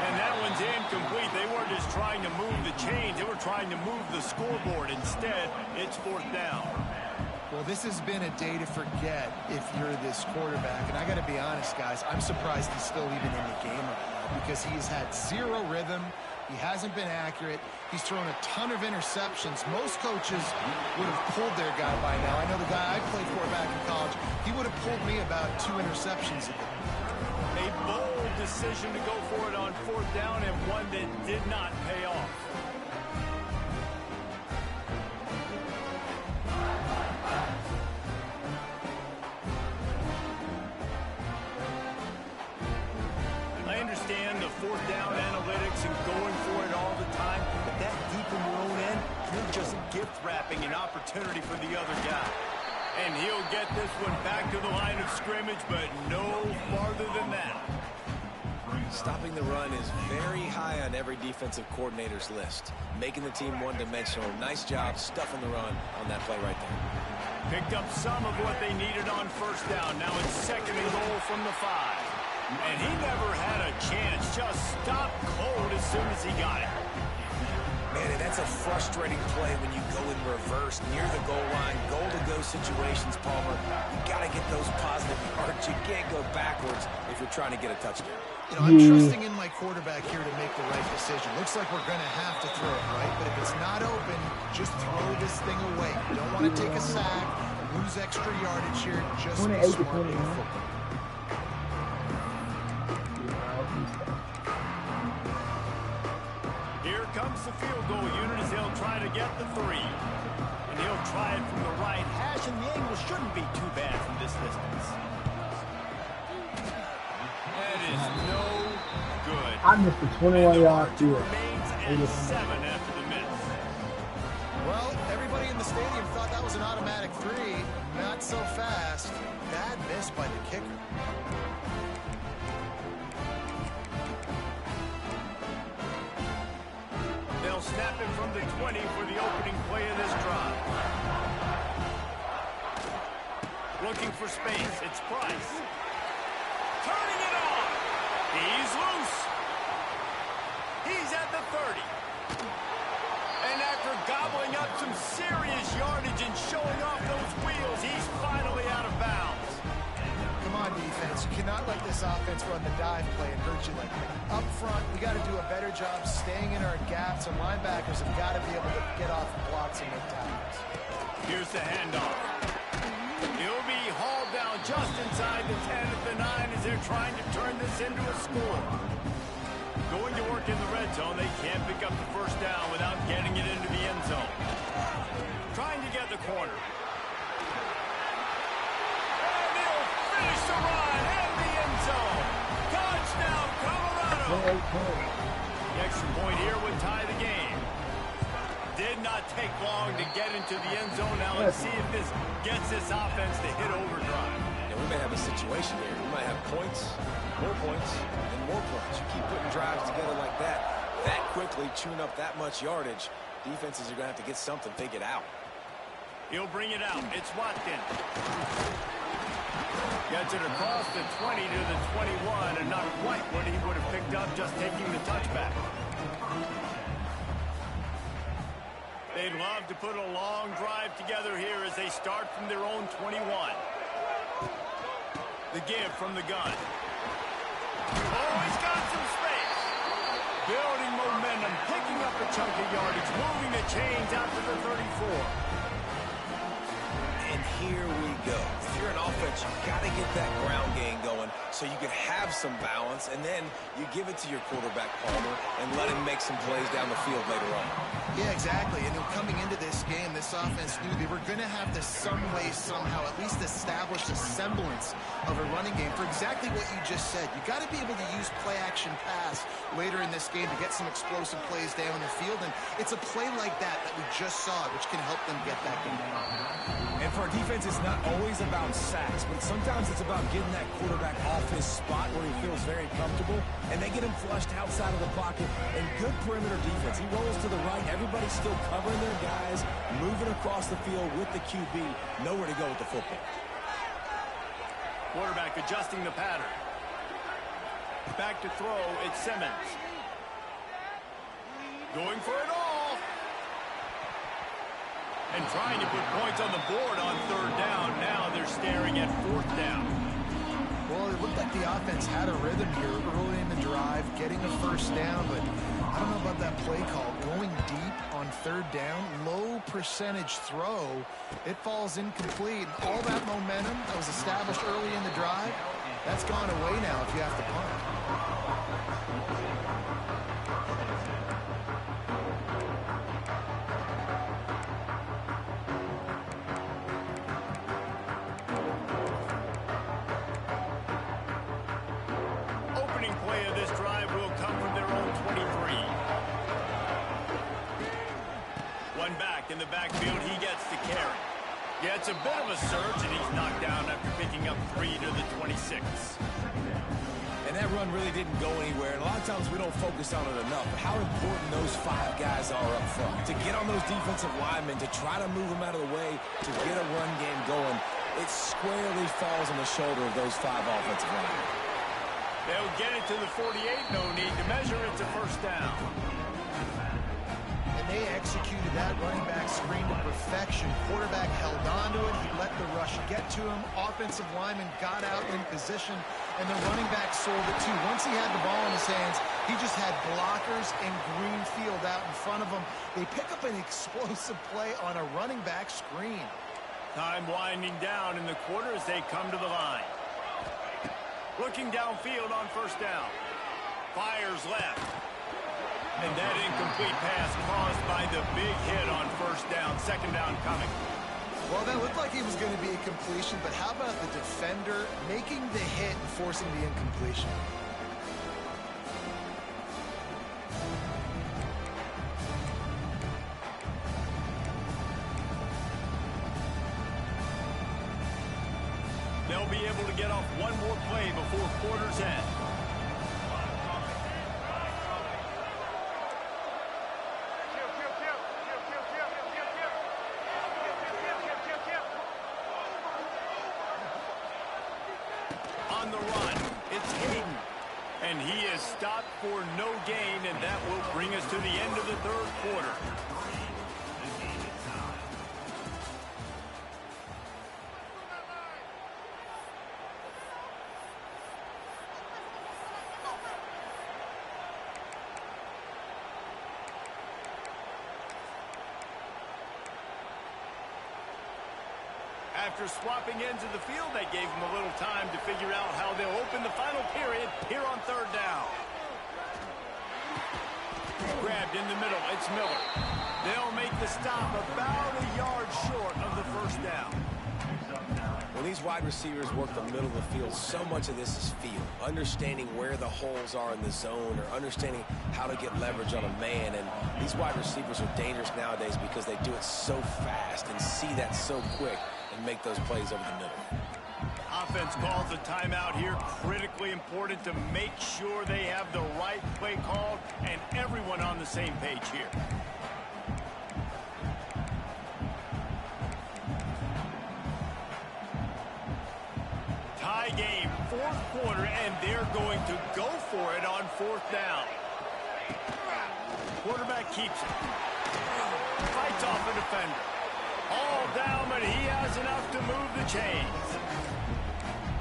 And that one's incomplete. They weren't just trying to move the chains, they were trying to move the scoreboard. Instead, it's fourth down. Well, this has been a day to forget if you're this quarterback. And I got to be honest, guys, I'm surprised he's still even in the game right now because he's had zero rhythm. He hasn't been accurate. He's thrown a ton of interceptions. Most coaches would have pulled their guy by now. I know the guy I played for back in college, he would have pulled me about 2 interceptions ago. A bold decision to go for it on fourth down and one that did not pay off. I understand the fourth down analytics and going for it all the time, but that deep in your own end, you're just gift wrapping an opportunity for the other guy. And he'll get this one back to the line of scrimmage, but no farther than that. Stopping the run is very high on every defensive coordinator's list. Making the team one-dimensional. Nice job stuffing the run on that play right there. Picked up some of what they needed on first down. Now it's second and goal from the 5. And he never had a chance. Just stopped cold as soon as he got it. Man, and that's a frustrating play when you go in reverse near the goal line. Goal-to-go situations, Palmer. You got to get those positive yards. You can't go backwards if you're trying to get a touchdown. You know, I'm trusting in my quarterback here to make the right decision. Looks like we're going to have to throw it, right? But if it's not open, just throw this thing away. You don't want to take a sack, lose extra yardage here. Just be smart in football. Here comes the field goal unit as they'll try to get the 3. And he'll try it from the right hash, and the angle shouldn't be too bad from this distance. That is no good. I missed the 21-yard field. Remains at 7 after the miss. Well, everybody in the stadium thought that was an automatic 3. Not so fast. Bad miss by the kicker. They'll snap it from the 20 for the opening play of this drive. Looking for space. It's Price. Turning it on. He's loose. He's at the 30. And after gobbling up some serious yardage and showing off those wheels, he's finally out of bounds. Come on, defense. You cannot let this offense run the dive play and hurt you like that. Up front, we got to do a better job staying in our gaps, and linebackers have got to be able to get off the blocks and make tackles. Here's the handoff. He'll be hauled down just inside the 10 at the 9 as they're trying to turn this into a score. Going to work in the red zone, they can't pick up the first down without getting it into the end zone. Trying to get the corner. And he'll finish the run in the end zone. Touchdown, Colorado. The extra point here would tie the game. Did not take long to get into the end zone. Now let's see if this gets this offense to hit overdrive. Yeah, we may have a situation here. We might have points, and more points. You keep putting drives together like that quickly, chewing up that much yardage, defenses are going to have to get something figured out. He'll bring it out. It's Watkins. Gets it across the 20 to the 21, and not quite what he would have picked up just taking the touchback. They'd love to put a long drive together here as they start from their own 21. The give from the gun. Oh, he's got some space. Building momentum, picking up a chunk of yardage, moving the chains out to the 34. And here we go. If you're an offense, you've got to get that ground game going so you can have some balance, and then you give it to your quarterback, Palmer, and let him make some plays down the field later on. Yeah, exactly. And coming into this game, this offense knew they were going to have to some way, somehow, at least establish a semblance of a running game for exactly what you just said. You got to be able to use play-action pass later in this game to get some explosive plays down the field, and it's a play like that we just saw, which can help them get that game. And for our defense, it's not always about sacks, but sometimes it's about getting that quarterback off his spot where he feels very comfortable, and they get him flushed outside of the pocket. And good perimeter defense. He rolls to the right. Everybody's still covering their guys, moving across the field with the QB. Nowhere to go with the football. Quarterback adjusting the pattern. Back to throw, it's Simmons. Going for it all. And trying to put points on the board on third down. Now they're staring at fourth down. Well, it looked like the offense had a rhythm here early in the drive, getting a first down, but I don't know about that play call. Going deep on third down, low percentage throw, it falls incomplete. All that momentum that was established early in the drive, that's gone away now if you have to punt. In the backfield, he gets the carry. Yeah, it's a bit of a surge, and he's knocked down after picking up 3 to the 26. And that run really didn't go anywhere. And a lot of times we don't focus on it enough. But how important those 5 guys are up front. To get on those defensive linemen, to try to move them out of the way, to get a run game going, it squarely falls on the shoulder of those 5 offensive linemen. They'll get it to the 48. No need to measure. It's a first down. They executed that running back screen to perfection. Quarterback held on to it. He let the rush get to him. Offensive lineman got out in position, and the running back sold it too. Once he had the ball in his hands, he just had blockers and green field out in front of him. They pick up an explosive play on a running back screen. Time winding down in the quarter as they come to the line. Looking downfield on first down. Fires left. And that incomplete pass caused by the big hit on first down. Second down coming. Well, that looked like it was going to be a completion, but how about the defender making the hit and forcing the incompletion? They'll be able to get off one more play before quarter's end. On the run, it's Hayden. And he is stopped for no gain, and that will bring us to the end of the third quarter. After swapping ends of the field, that gave them a little time to figure out how they'll open the final period here on third down. Grabbed in the middle. It's Miller. They'll make the stop about a yard short of the first down. When these wide receivers work the middle of the field, so much of this is feel. Understanding where the holes are in the zone or understanding how to get leverage on a man. And these wide receivers are dangerous nowadays because they do it so fast and see that so quick and make those plays over the middle. Offense calls a timeout here. Critically important to make sure they have the right play called and everyone on the same page here. Tie game, fourth quarter, and they're going to go for it on fourth down. Quarterback keeps it. Fights off a defender. All down, but he has enough to move the chains.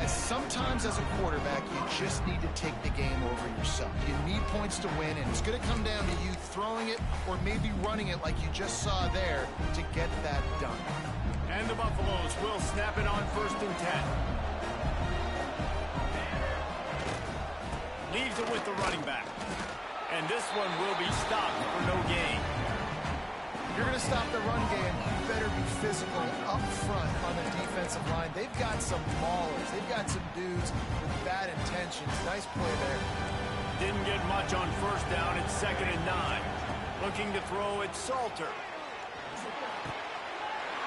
And sometimes as a quarterback, you just need to take the game over yourself. You need points to win, and it's going to come down to you throwing it or maybe running it like you just saw there to get that done. And the Buffaloes will snap it on 1st and 10. Leaves it with the running back. And this one will be stopped for no gain. You're going to stop the run game, you better be physical up front on the defensive line. They've got some maulers. They've got some dudes with bad intentions. Nice play there. Didn't get much on first down. It's 2nd and 9. Looking to throw it, Salter.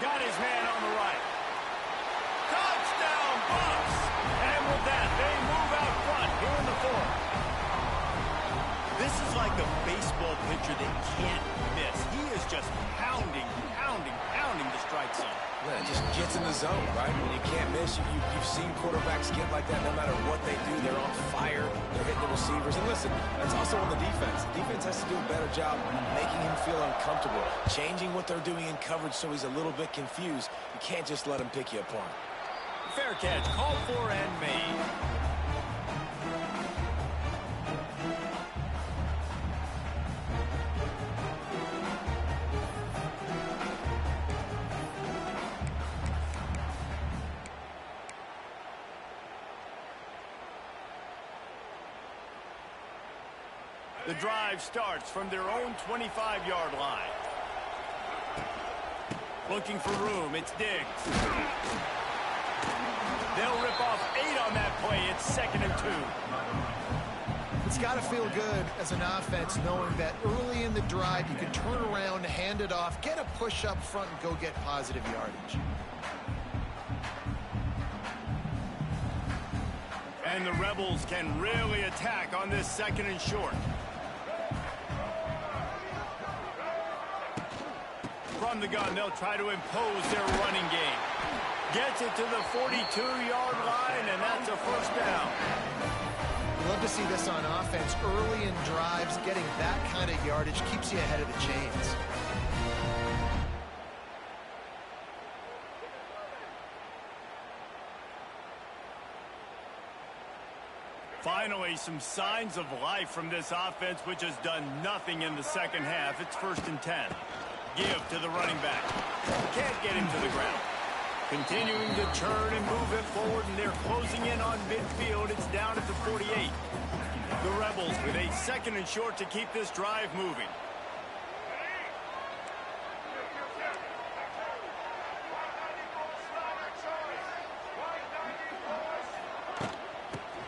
Got his man on the right. Touchdown, Buffs! And with that, they move out front here in the 4th. This is like a baseball pitcher that can't miss. He is just pounding the strike zone. Yeah, it just gets in the zone, right? When you can't miss, you've seen quarterbacks get like that no matter what they do. They're on fire. They're hitting the receivers. And listen, that's also on the defense. The defense has to do a better job making him feel uncomfortable, changing what they're doing in coverage so he's a little bit confused. You can't just let him pick you apart. Fair catch, called for and made. The drive starts from their own 25-yard line. Looking for room, it's Diggs. They'll rip off 8 on that play. It's 2nd and 2. It's got to feel good as an offense knowing that early in the drive you can turn around, hand it off, get a push up front, and go get positive yardage. And the Rebels can really attack on this 2nd and short. From the gun, they'll try to impose their running game. Gets it to the 42-yard line, and that's a first down. We love to see this on offense. Early in drives, getting that kind of yardage keeps you ahead of the chains. Finally, some signs of life from this offense, which has done nothing in the second half. It's 1st and 10. Give to the running back. Can't get him to the ground. Continuing to churn and move it forward, and they're closing in on midfield. It's down at the 48. The Rebels with a 2nd and short to keep this drive moving.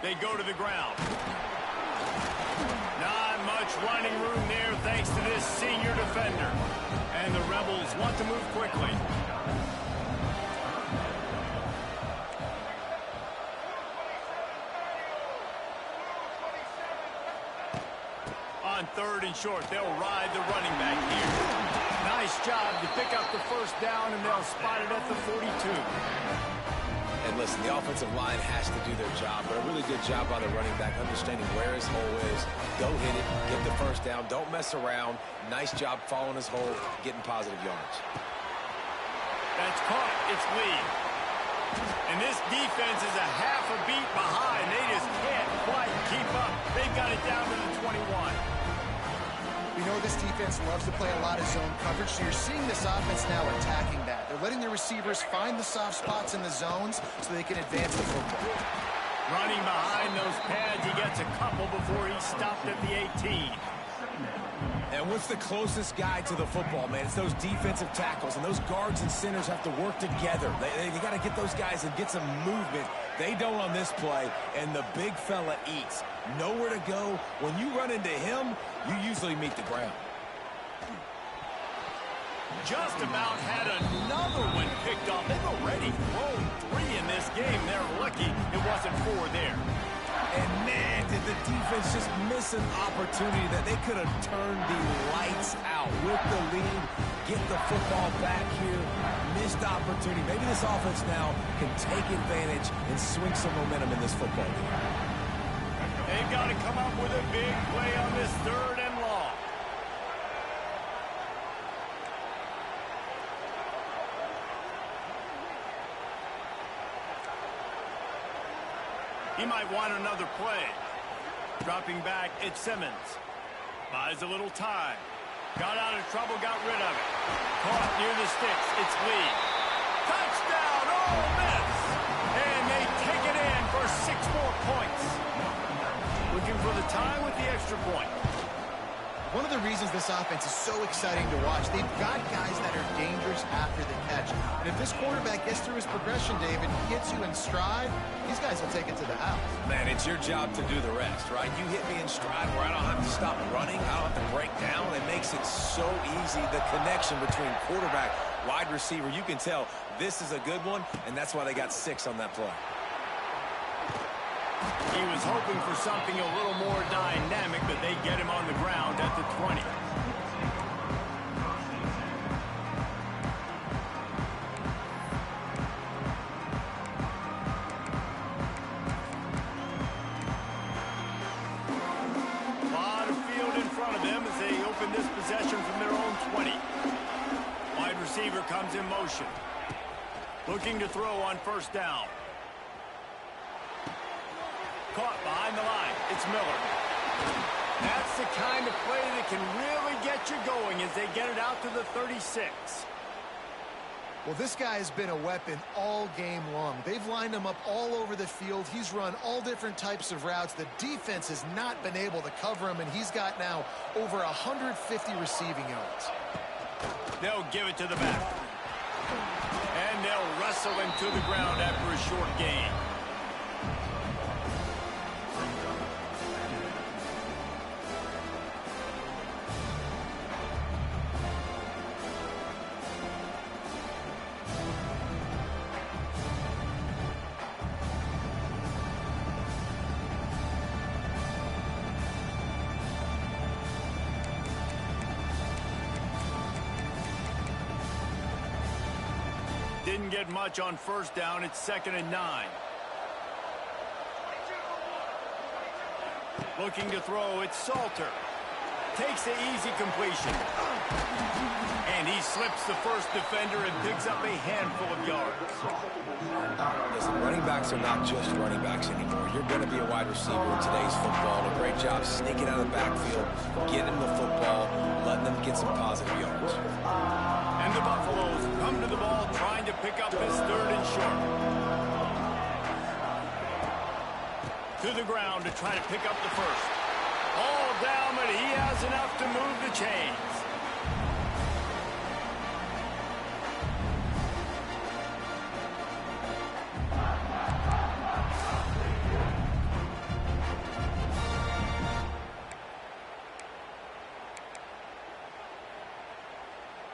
They go to the ground. Not much running room there thanks to this senior defender. And the Rebels want to move quickly. On 3rd and short, they'll ride the running back here. Nice job to pick up the first down, and they'll spot it at the 42. And listen, the offensive line has to do their job, but a really good job by the running back, understanding where his hole is. Go hit it, get the first down, don't mess around. Nice job following his hole, getting positive yards. That's caught. It's Lee. And this defense is a half a beat behind. They just can't quite keep up. They've got it down to the 21. We know this defense loves to play a lot of zone coverage, so you're seeing this offense now attacking that. They're letting the receivers find the soft spots in the zones so they can advance the football. Running behind those pads, he gets a couple before he's stopped at the 18. And what's the closest guy to the football, man? It's those defensive tackles, and those guards and centers have to work together. They got to get those guys and get some movement. They don't on this play, and the big fella eats. Nowhere to go. When you run into him, you usually meet the ground. Just about had another one picked off. They've already thrown 3 in this game. They're lucky it wasn't 4 there. And man, did the defense just miss an opportunity that they could have turned the lights out with the lead, get the football back here. Missed opportunity. Maybe this offense now can take advantage and swing some momentum in this football game. They've got to come up with a big play on this 3rd and long. He might want another play. Dropping back, it's Simmons. Buys a little time. Got out of trouble, got rid of it. Caught near the sticks, it's Lee. Touchdown, Ole Miss! And they take it in for 6 more points. Looking for the tie with the extra point. One of the reasons this offense is so exciting to watch, they've got guys that are dangerous after the catch. And if this quarterback gets through his progression, David, gets you in stride, these guys will take it to the house. Man, it's your job to do the rest, right? You hit me in stride where I don't have to stop running. I don't have to break down. It makes it so easy. The connection between quarterback, wide receiver, you can tell this is a good one, and that's why they got 6 on that play. He was hoping for something a little more dynamic, but they get him on the ground at the 20. A lot of field in front of them as they open this possession from their own 20. Wide receiver comes in motion. Looking to throw on 1st down. Caught behind the line. It's Miller. That's the kind of play that can really get you going as they get it out to the 36. Well, this guy has been a weapon all game long. They've lined him up all over the field. He's run all different types of routes. The defense has not been able to cover him, and he's got now over 150 receiving yards. They'll give it to the back. And they'll wrestle him to the ground after a short gain. Didn't get much on 1st down. It's 2nd and 9. Looking to throw, it's Salter. Takes the easy completion. And he slips the first defender and picks up a handful of yards. Listen, running backs are not just running backs anymore. You're going to be a wide receiver in today's football. A great job sneaking out of the backfield, getting the football, letting them get some positive yards. And the Buffaloes come to the ball trying to pick up this 3rd and short. To the ground to try to pick up the first. All down, but he has enough to move the chains.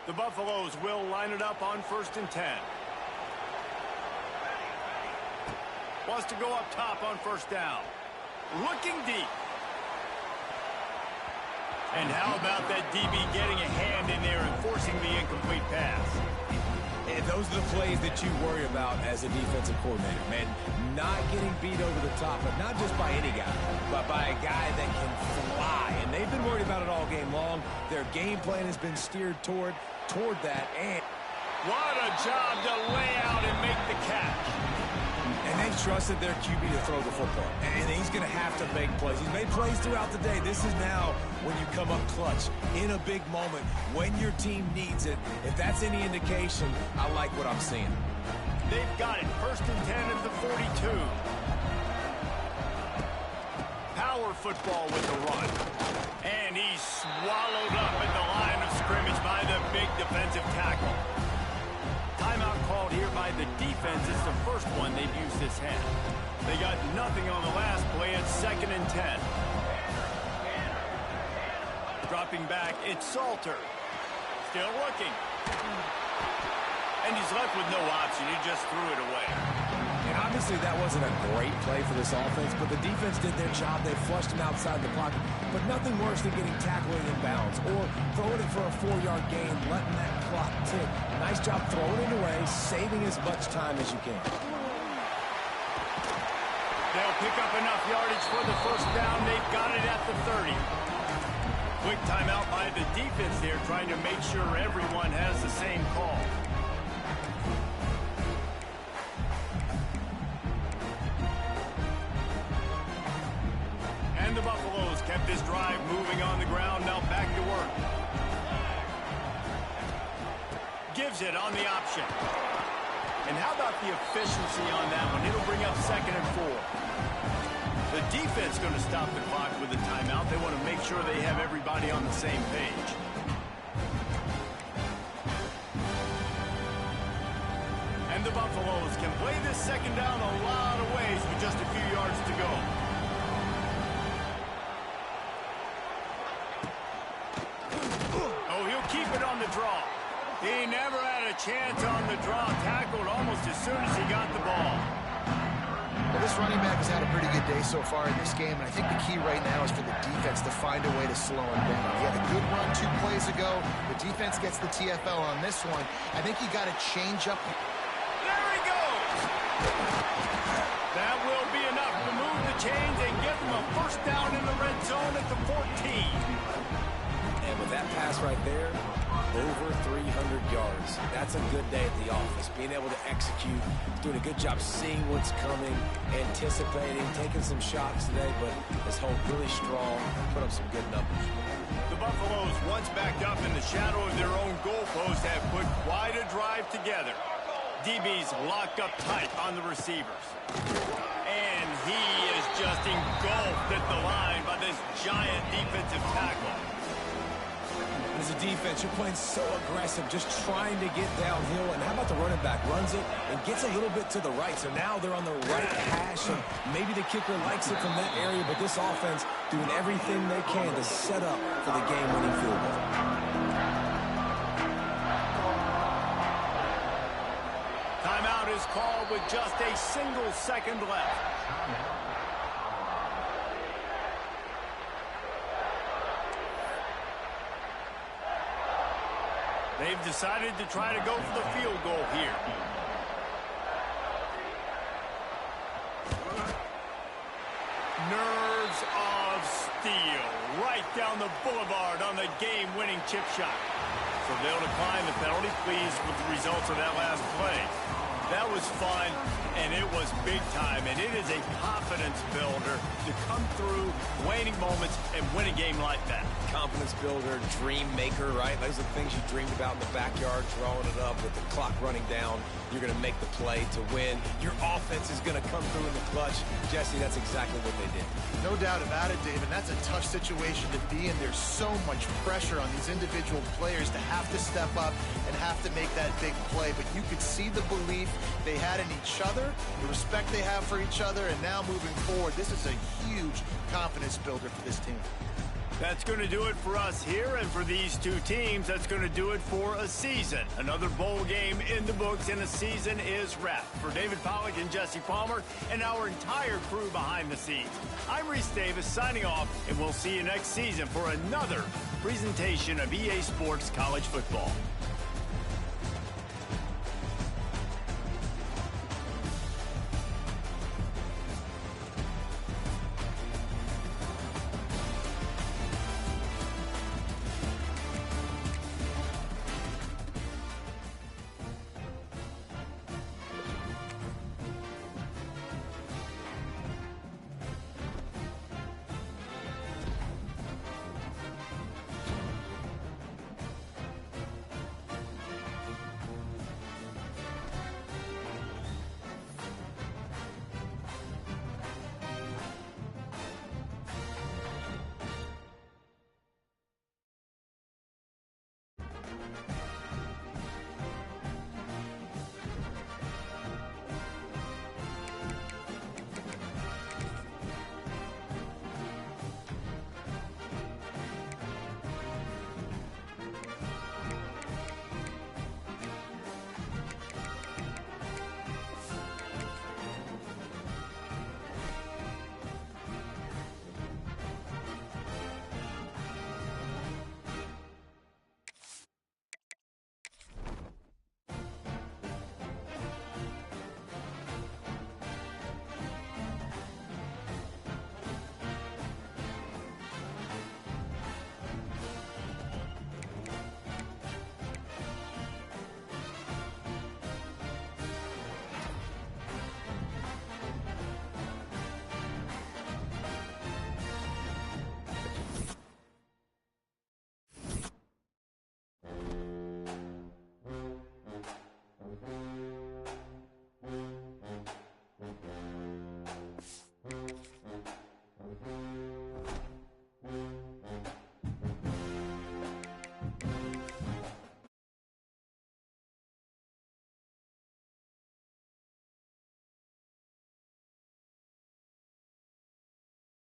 The Buffaloes will line it up on 1st and 10. Wants to go up top on 1st down. Looking deep. And how about that DB getting a hand in there and forcing the incomplete pass? And those are the plays that you worry about as a defensive coordinator, man. Not getting beat over the top, but not just by any guy, but by a guy that can fly. And they've been worried about it all game long. Their game plan has been steered toward that. And what a job to lay out and make the catch. And they've trusted their QB to throw the football. And he's going to have to make plays. He's made plays throughout the day. This is now when you come up clutch in a big moment when your team needs it. If that's any indication, I like what I'm seeing. They've got it. 1st and 10 at the 42. power football with the run. And he's swallowed up at the line of scrimmage by the big defensive tackle. Timeout called here by the defense. It's the first one they've used this half. They got nothing on the last play. It's 2nd and 10. Dropping back, it's Salter. Still looking. And he's left with no option. He just threw it away. And obviously that wasn't a great play for this offense, but the defense did their job. They flushed him outside the pocket. But nothing worse than getting tackled in bounds or throwing it for a 4-yard gain, letting that clock tick. Nice job throwing it away, saving as much time as you can. They'll pick up enough yardage for the first down. They've got it at the 30. Quick timeout by the defense there, trying to make sure everyone has the same call. And the Buffaloes kept this drive moving on the ground. Now back to work. Gives it on the option. And how about the efficiency on that one? It'll bring up 2nd and 4. The defense going to stop the clock with a timeout. They want to make sure they have everybody on the same page. And the Buffaloes can play this 2nd down a lot of ways with just a few yards to go. Oh, he'll keep it on the draw. He never had a chance on the draw. Tackled almost as soon as he got the ball. Well, this running back has had a pretty good day so far in this game, and I think the key right now is for the defense to find a way to slow him down. He had a good run 2 plays ago. The defense gets the TFL on this one. I think you got to change up. There he goes! That will be enough to move the chains and give them a first down in the red zone at the 14. And with that pass right there, over 300 yards. That's a good day at the office. Being able to execute, doing a good job seeing what's coming, anticipating, taking some shots today, but this whole really strong, put up some good numbers. The Buffaloes, once backed up in the shadow of their own goalpost, have put quite a drive together. DB's locked up tight on the receivers. And he is just engulfed at the line by this giant defensive tackle. As a defense, you're playing so aggressive, just trying to get downhill. And how about the running back? Runs it and gets a little bit to the right. So now they're on the right hash, and maybe the kicker likes it from that area. But this offense doing everything they can to set up for the game-winning field goal. Timeout is called with just a single second left. They've decided to try to go for the field goal here. Nerves of steel right down the boulevard on the game-winning chip shot. So they'll decline the penalty, pleased with the results of that last play. That was fun, and it was big time, and it is a confidence builder to come through waning moments and win a game like that. Confidence builder, dream maker, right? Those are the things you dreamed about in the backyard, throwing it up with the clock running down. You're going to make the play to win. Your offense is going to come through in the clutch. Jesse, that's exactly what they did. No doubt about it, Dave, and that's a tough situation to be in. There's so much pressure on these individual players to have to step up and have to make that big play. But you could see the belief they had in each other, the respect they have for each other, and now moving forward, this is a huge confidence builder for this team. That's going to do it for us here, and for these two teams, that's going to do it for a season. Another bowl game in the books, and a season is wrapped. For David Pollack and Jesse Palmer and our entire crew behind the scenes, I'm Reese Davis signing off, and we'll see you next season for another presentation of EA Sports College Football.